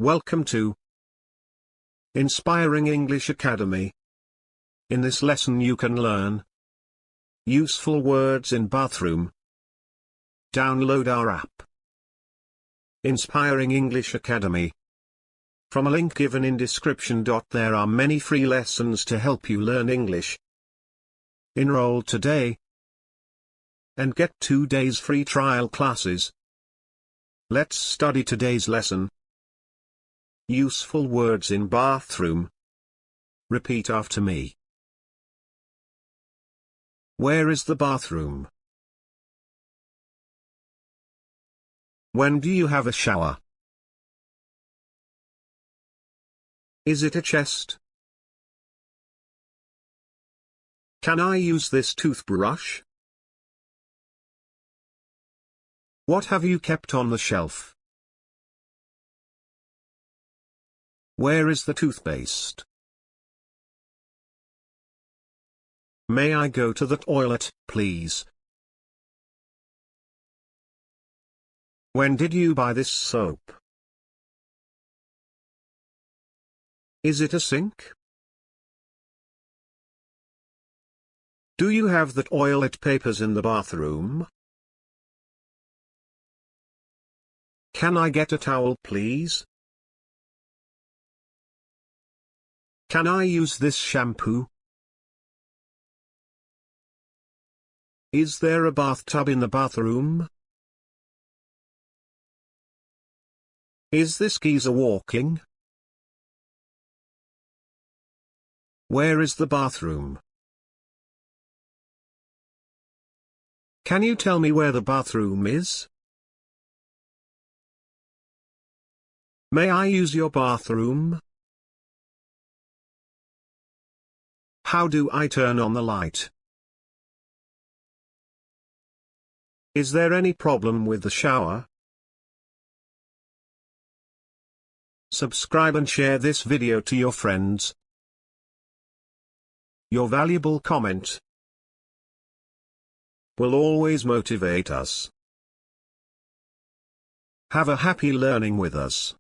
Welcome to Inspiring English Academy. In this lesson you can learn useful words in bathroom. Download our app. Inspiring English Academy. From a link given in description. There are many free lessons to help you learn English. Enroll today and get 2 days free trial classes. Let's study today's lesson. Useful words in bathroom. Repeat after me. Where is the bathroom? When do you have a shower? Is it a chest? Can I use this toothbrush? What have you kept on the shelf? Where is the toothpaste? May I go to the toilet, please? When did you buy this soap? Is it a sink? Do you have the toilet papers in the bathroom? Can I get a towel, please? Can I use this shampoo? Is there a bathtub in the bathroom? Is this geezer walking? Where is the bathroom? Can you tell me where the bathroom is? May I use your bathroom? How do I turn on the light? Is there any problem with the shower? Subscribe and share this video to your friends. Your valuable comment will always motivate us. Have a happy learning with us.